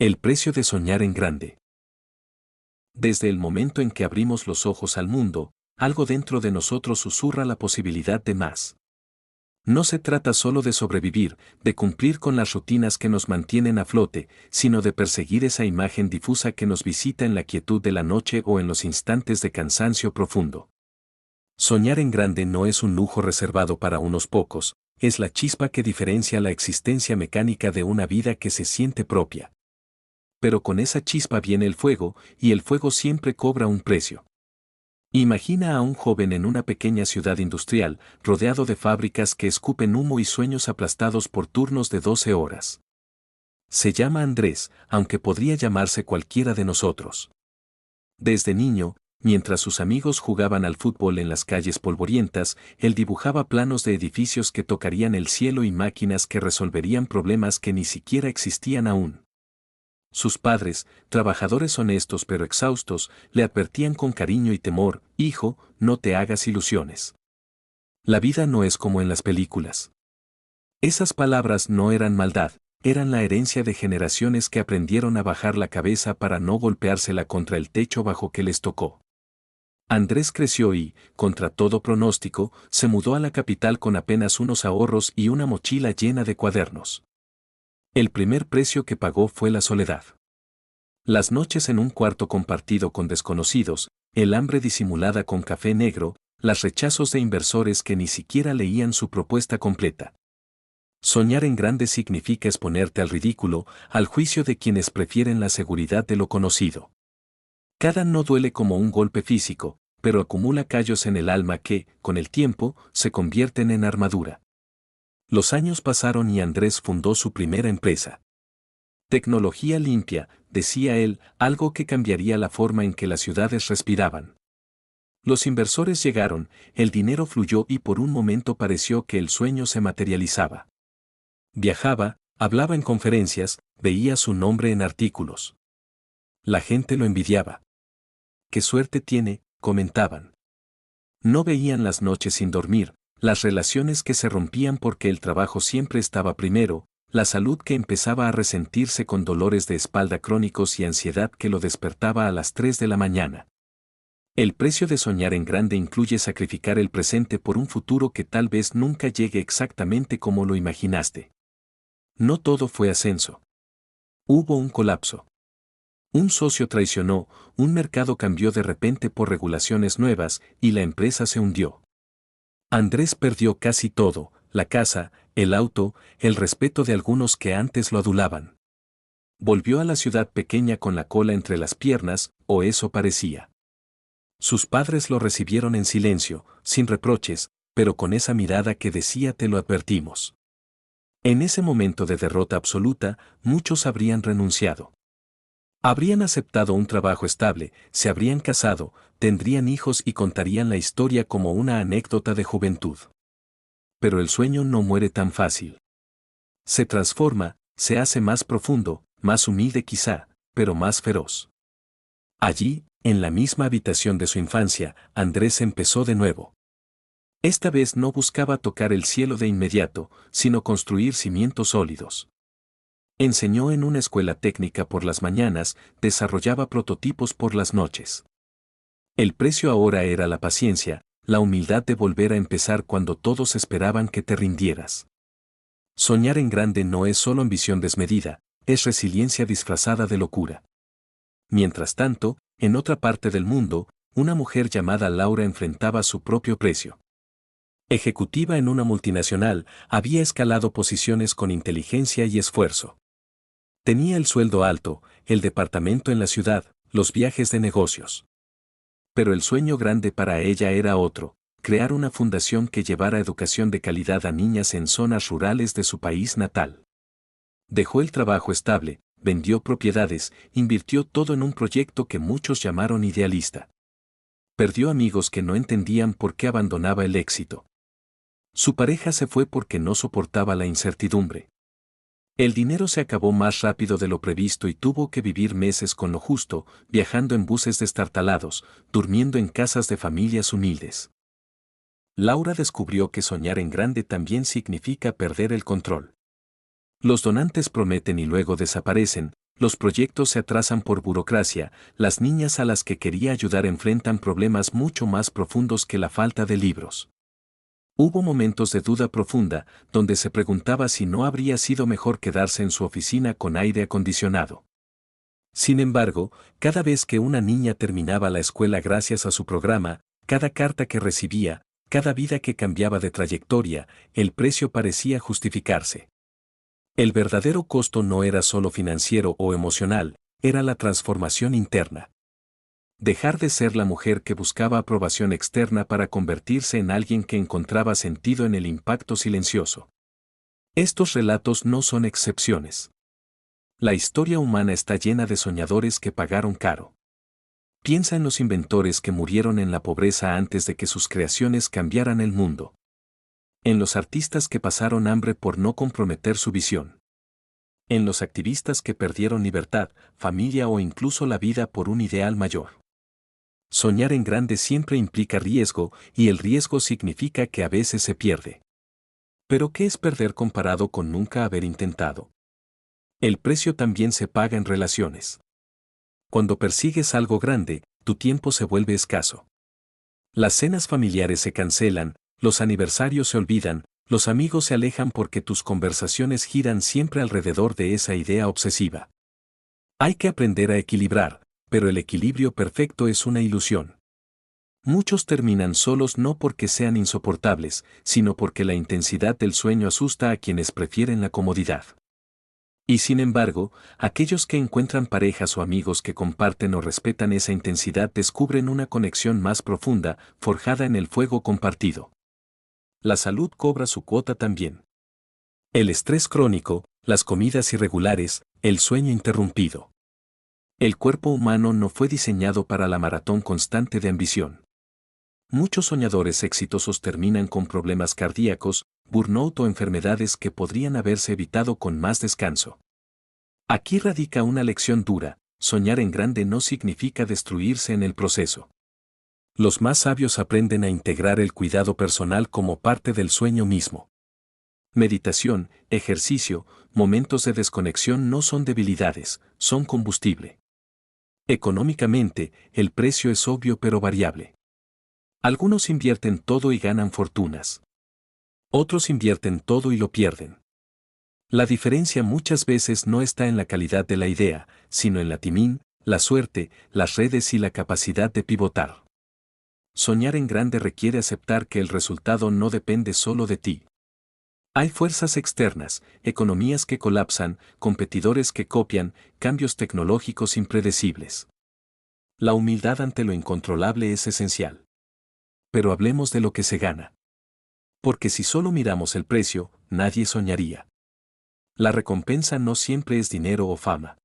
El precio de soñar en grande. Desde el momento en que abrimos los ojos al mundo, algo dentro de nosotros susurra la posibilidad de más. No se trata solo de sobrevivir, de cumplir con las rutinas que nos mantienen a flote, sino de perseguir esa imagen difusa que nos visita en la quietud de la noche o en los instantes de cansancio profundo. Soñar en grande no es un lujo reservado para unos pocos, es la chispa que diferencia la existencia mecánica de una vida que se siente propia. Pero con esa chispa viene el fuego, y el fuego siempre cobra un precio. Imagina a un joven en una pequeña ciudad industrial, rodeado de fábricas que escupen humo y sueños aplastados por turnos de 12 horas. Se llama Andrés, aunque podría llamarse cualquiera de nosotros. Desde niño, mientras sus amigos jugaban al fútbol en las calles polvorientas, él dibujaba planos de edificios que tocarían el cielo y máquinas que resolverían problemas que ni siquiera existían aún. Sus padres, trabajadores honestos pero exhaustos, le advertían con cariño y temor: hijo, no te hagas ilusiones. La vida no es como en las películas. Esas palabras no eran maldad, eran la herencia de generaciones que aprendieron a bajar la cabeza para no golpeársela contra el techo bajo que les tocó. Andrés creció y, contra todo pronóstico, se mudó a la capital con apenas unos ahorros y una mochila llena de cuadernos. El primer precio que pagó fue la soledad. Las noches en un cuarto compartido con desconocidos, el hambre disimulada con café negro, los rechazos de inversores que ni siquiera leían su propuesta completa. Soñar en grande significa exponerte al ridículo, al juicio de quienes prefieren la seguridad de lo conocido. Cada no duele como un golpe físico, pero acumula callos en el alma que, con el tiempo, se convierten en armadura. Los años pasaron y Andrés fundó su primera empresa. Tecnología limpia, decía él, algo que cambiaría la forma en que las ciudades respiraban. Los inversores llegaron, el dinero fluyó y por un momento pareció que el sueño se materializaba. Viajaba, hablaba en conferencias, veía su nombre en artículos. La gente lo envidiaba. «¡Qué suerte tiene!», comentaban. No veían las noches sin dormir, las relaciones que se rompían porque el trabajo siempre estaba primero, la salud que empezaba a resentirse con dolores de espalda crónicos y ansiedad que lo despertaba a las 3 de la mañana. El precio de soñar en grande incluye sacrificar el presente por un futuro que tal vez nunca llegue exactamente como lo imaginaste. No todo fue ascenso. Hubo un colapso. Un socio traicionó, un mercado cambió de repente por regulaciones nuevas y la empresa se hundió. Andrés perdió casi todo: la casa, el auto, el respeto de algunos que antes lo adulaban. Volvió a la ciudad pequeña con la cola entre las piernas, o eso parecía. Sus padres lo recibieron en silencio, sin reproches, pero con esa mirada que decía: te lo advertimos. En ese momento de derrota absoluta, muchos habrían renunciado. Habrían aceptado un trabajo estable, se habrían casado, tendrían hijos y contarían la historia como una anécdota de juventud. Pero el sueño no muere tan fácil. Se transforma, se hace más profundo, más humilde quizá, pero más feroz. Allí, en la misma habitación de su infancia, Andrés empezó de nuevo. Esta vez no buscaba tocar el cielo de inmediato, sino construir cimientos sólidos. Enseñó en una escuela técnica por las mañanas, desarrollaba prototipos por las noches. El precio ahora era la paciencia, la humildad de volver a empezar cuando todos esperaban que te rindieras. Soñar en grande no es solo ambición desmedida, es resiliencia disfrazada de locura. Mientras tanto, en otra parte del mundo, una mujer llamada Laura enfrentaba su propio precio. Ejecutiva en una multinacional, había escalado posiciones con inteligencia y esfuerzo. Tenía el sueldo alto, el departamento en la ciudad, los viajes de negocios. Pero el sueño grande para ella era otro: crear una fundación que llevara educación de calidad a niñas en zonas rurales de su país natal. Dejó el trabajo estable, vendió propiedades, invirtió todo en un proyecto que muchos llamaron idealista. Perdió amigos que no entendían por qué abandonaba el éxito. Su pareja se fue porque no soportaba la incertidumbre. El dinero se acabó más rápido de lo previsto y tuvo que vivir meses con lo justo, viajando en buses destartalados, durmiendo en casas de familias humildes. Laura descubrió que soñar en grande también significa perder el control. Los donantes prometen y luego desaparecen, los proyectos se atrasan por burocracia, las niñas a las que quería ayudar enfrentan problemas mucho más profundos que la falta de libros. Hubo momentos de duda profunda, donde se preguntaba si no habría sido mejor quedarse en su oficina con aire acondicionado. Sin embargo, cada vez que una niña terminaba la escuela gracias a su programa, cada carta que recibía, cada vida que cambiaba de trayectoria, el precio parecía justificarse. El verdadero costo no era solo financiero o emocional, era la transformación interna. Dejar de ser la mujer que buscaba aprobación externa para convertirse en alguien que encontraba sentido en el impacto silencioso. Estos relatos no son excepciones. La historia humana está llena de soñadores que pagaron caro. Piensa en los inventores que murieron en la pobreza antes de que sus creaciones cambiaran el mundo. En los artistas que pasaron hambre por no comprometer su visión. En los activistas que perdieron libertad, familia o incluso la vida por un ideal mayor. Soñar en grande siempre implica riesgo, y el riesgo significa que a veces se pierde. Pero ¿qué es perder comparado con nunca haber intentado? El precio también se paga en relaciones. Cuando persigues algo grande, tu tiempo se vuelve escaso. Las cenas familiares se cancelan, los aniversarios se olvidan, los amigos se alejan porque tus conversaciones giran siempre alrededor de esa idea obsesiva. Hay que aprender a equilibrar, pero el equilibrio perfecto es una ilusión. Muchos terminan solos no porque sean insoportables, sino porque la intensidad del sueño asusta a quienes prefieren la comodidad. Y sin embargo, aquellos que encuentran parejas o amigos que comparten o respetan esa intensidad descubren una conexión más profunda, forjada en el fuego compartido. La salud cobra su cuota también. El estrés crónico, las comidas irregulares, el sueño interrumpido. El cuerpo humano no fue diseñado para la maratón constante de ambición. Muchos soñadores exitosos terminan con problemas cardíacos, burnout o enfermedades que podrían haberse evitado con más descanso. Aquí radica una lección dura: soñar en grande no significa destruirse en el proceso. Los más sabios aprenden a integrar el cuidado personal como parte del sueño mismo. Meditación, ejercicio, momentos de desconexión no son debilidades, son combustible. Económicamente, el precio es obvio pero variable. Algunos invierten todo y ganan fortunas. Otros invierten todo y lo pierden. La diferencia muchas veces no está en la calidad de la idea, sino en la timing, la suerte, las redes y la capacidad de pivotar. Soñar en grande requiere aceptar que el resultado no depende solo de ti. Hay fuerzas externas, economías que colapsan, competidores que copian, cambios tecnológicos impredecibles. La humildad ante lo incontrolable es esencial. Pero hablemos de lo que se gana. Porque si solo miramos el precio, nadie soñaría. La recompensa no siempre es dinero o fama.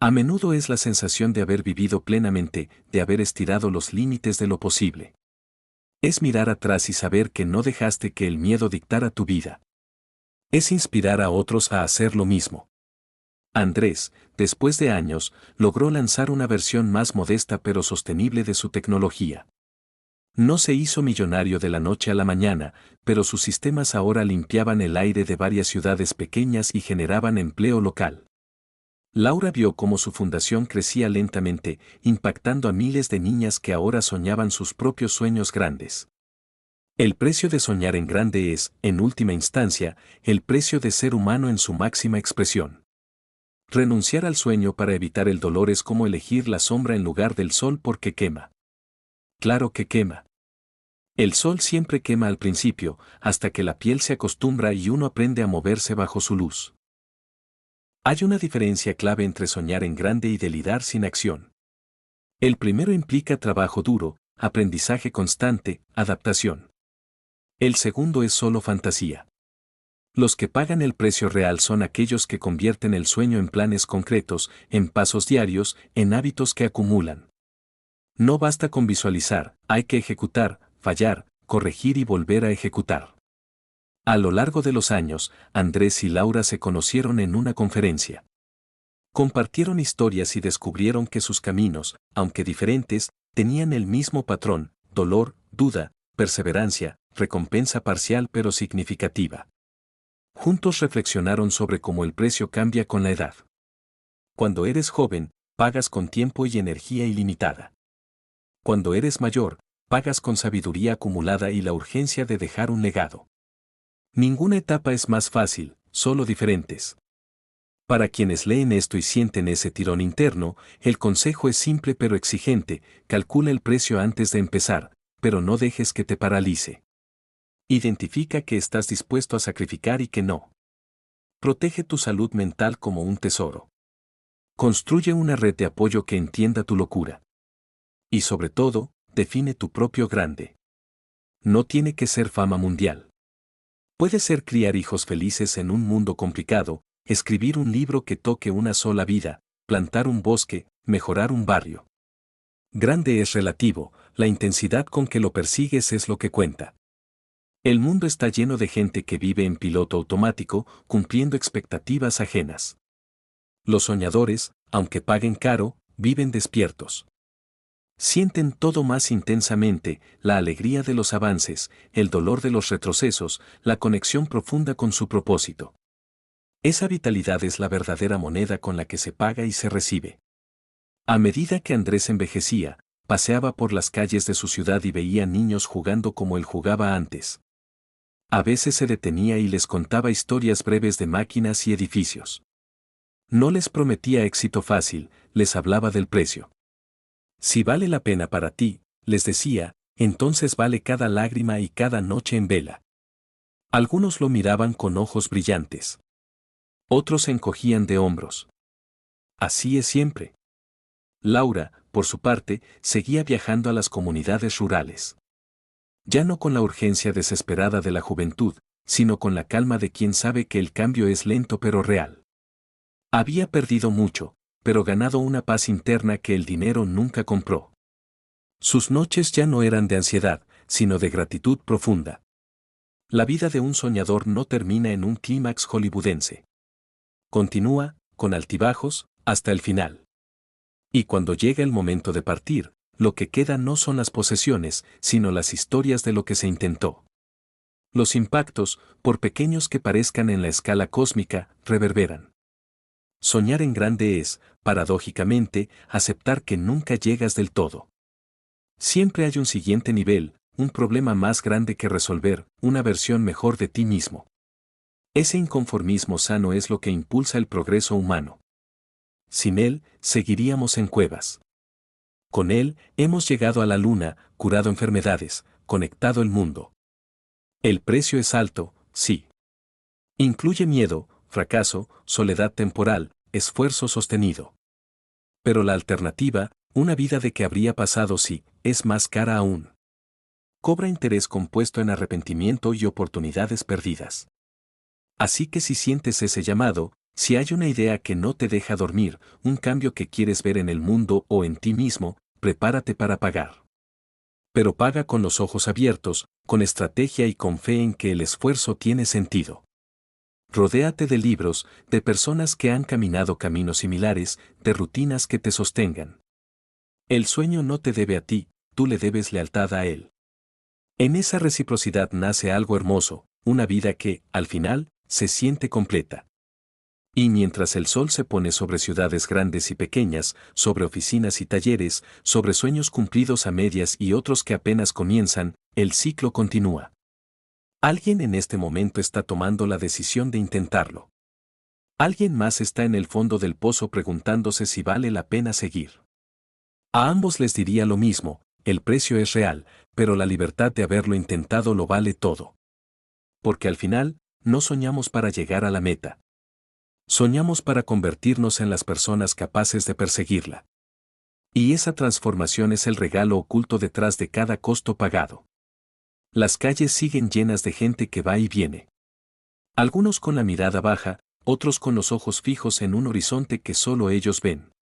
A menudo es la sensación de haber vivido plenamente, de haber estirado los límites de lo posible. Es mirar atrás y saber que no dejaste que el miedo dictara tu vida. Es inspirar a otros a hacer lo mismo. Andrés, después de años, logró lanzar una versión más modesta pero sostenible de su tecnología. No se hizo millonario de la noche a la mañana, pero sus sistemas ahora limpiaban el aire de varias ciudades pequeñas y generaban empleo local. Laura vio cómo su fundación crecía lentamente, impactando a miles de niñas que ahora soñaban sus propios sueños grandes. El precio de soñar en grande es, en última instancia, el precio de ser humano en su máxima expresión. Renunciar al sueño para evitar el dolor es como elegir la sombra en lugar del sol porque quema. Claro que quema. El sol siempre quema al principio, hasta que la piel se acostumbra y uno aprende a moverse bajo su luz. Hay una diferencia clave entre soñar en grande y delidar sin acción. El primero implica trabajo duro, aprendizaje constante, adaptación. El segundo es solo fantasía. Los que pagan el precio real son aquellos que convierten el sueño en planes concretos, en pasos diarios, en hábitos que acumulan. No basta con visualizar, hay que ejecutar, fallar, corregir y volver a ejecutar. A lo largo de los años, Andrés y Laura se conocieron en una conferencia. Compartieron historias y descubrieron que sus caminos, aunque diferentes, tenían el mismo patrón: dolor, duda, perseverancia, recompensa parcial pero significativa. Juntos reflexionaron sobre cómo el precio cambia con la edad. Cuando eres joven, pagas con tiempo y energía ilimitada. Cuando eres mayor, pagas con sabiduría acumulada y la urgencia de dejar un legado. Ninguna etapa es más fácil, solo diferentes. Para quienes leen esto y sienten ese tirón interno, el consejo es simple pero exigente: calcula el precio antes de empezar, pero no dejes que te paralice. Identifica qué estás dispuesto a sacrificar y qué no. Protege tu salud mental como un tesoro. Construye una red de apoyo que entienda tu locura. Y sobre todo, define tu propio grande. No tiene que ser fama mundial. Puede ser criar hijos felices en un mundo complicado, escribir un libro que toque una sola vida, plantar un bosque, mejorar un barrio. Grande es relativo, la intensidad con que lo persigues es lo que cuenta. El mundo está lleno de gente que vive en piloto automático, cumpliendo expectativas ajenas. Los soñadores, aunque paguen caro, viven despiertos. Sienten todo más intensamente: la alegría de los avances, el dolor de los retrocesos, la conexión profunda con su propósito. Esa vitalidad es la verdadera moneda con la que se paga y se recibe. A medida que Andrés envejecía, paseaba por las calles de su ciudad y veía niños jugando como él jugaba antes. A veces se detenía y les contaba historias breves de máquinas y edificios. No les prometía éxito fácil, les hablaba del precio. Si vale la pena para ti, les decía, entonces vale cada lágrima y cada noche en vela. Algunos lo miraban con ojos brillantes. Otros se encogían de hombros. Así es siempre. Laura, por su parte, seguía viajando a las comunidades rurales. Ya no con la urgencia desesperada de la juventud, sino con la calma de quien sabe que el cambio es lento pero real. Había perdido mucho, pero ganado una paz interna que el dinero nunca compró. Sus noches ya no eran de ansiedad, sino de gratitud profunda. La vida de un soñador no termina en un clímax hollywoodense. Continúa, con altibajos, hasta el final. Y cuando llega el momento de partir, lo que queda no son las posesiones, sino las historias de lo que se intentó. Los impactos, por pequeños que parezcan en la escala cósmica, reverberan. Soñar en grande es, paradójicamente, aceptar que nunca llegas del todo. Siempre hay un siguiente nivel, un problema más grande que resolver, una versión mejor de ti mismo. Ese inconformismo sano es lo que impulsa el progreso humano. Sin él, seguiríamos en cuevas. Con él, hemos llegado a la luna, curado enfermedades, conectado el mundo. El precio es alto, sí. Incluye miedo, fracaso, soledad temporal, esfuerzo sostenido. Pero la alternativa, una vida de que habría pasado si, es más cara aún. Cobra interés compuesto en arrepentimiento y oportunidades perdidas. Así que si sientes ese llamado, si hay una idea que no te deja dormir, un cambio que quieres ver en el mundo o en ti mismo, prepárate para pagar. Pero paga con los ojos abiertos, con estrategia y con fe en que el esfuerzo tiene sentido. Rodéate de libros, de personas que han caminado caminos similares, de rutinas que te sostengan. El sueño no te debe a ti, tú le debes lealtad a él. En esa reciprocidad nace algo hermoso, una vida que, al final, se siente completa. Y mientras el sol se pone sobre ciudades grandes y pequeñas, sobre oficinas y talleres, sobre sueños cumplidos a medias y otros que apenas comienzan, el ciclo continúa. Alguien en este momento está tomando la decisión de intentarlo. Alguien más está en el fondo del pozo preguntándose si vale la pena seguir. A ambos les diría lo mismo: el precio es real, pero la libertad de haberlo intentado lo vale todo. Porque al final, no soñamos para llegar a la meta. Soñamos para convertirnos en las personas capaces de perseguirla. Y esa transformación es el regalo oculto detrás de cada costo pagado. Las calles siguen llenas de gente que va y viene. Algunos con la mirada baja, otros con los ojos fijos en un horizonte que solo ellos ven.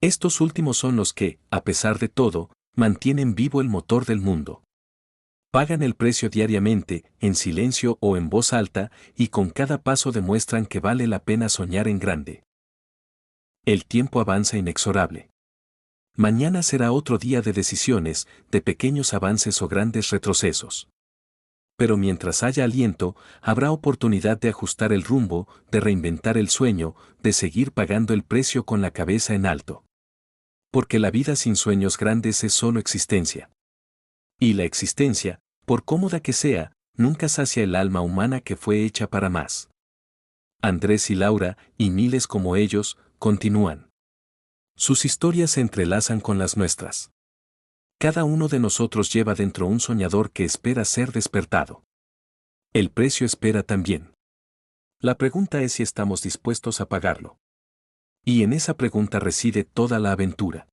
Estos últimos son los que, a pesar de todo, mantienen vivo el motor del mundo. Pagan el precio diariamente, en silencio o en voz alta, y con cada paso demuestran que vale la pena soñar en grande. El tiempo avanza inexorable. Mañana será otro día de decisiones, de pequeños avances o grandes retrocesos. Pero mientras haya aliento, habrá oportunidad de ajustar el rumbo, de reinventar el sueño, de seguir pagando el precio con la cabeza en alto. Porque la vida sin sueños grandes es solo existencia. Y la existencia, por cómoda que sea, nunca sacia el alma humana que fue hecha para más. Andrés y Laura, y miles como ellos, continúan. Sus historias se entrelazan con las nuestras. Cada uno de nosotros lleva dentro un soñador que espera ser despertado. El precio espera también. La pregunta es si estamos dispuestos a pagarlo. Y en esa pregunta reside toda la aventura.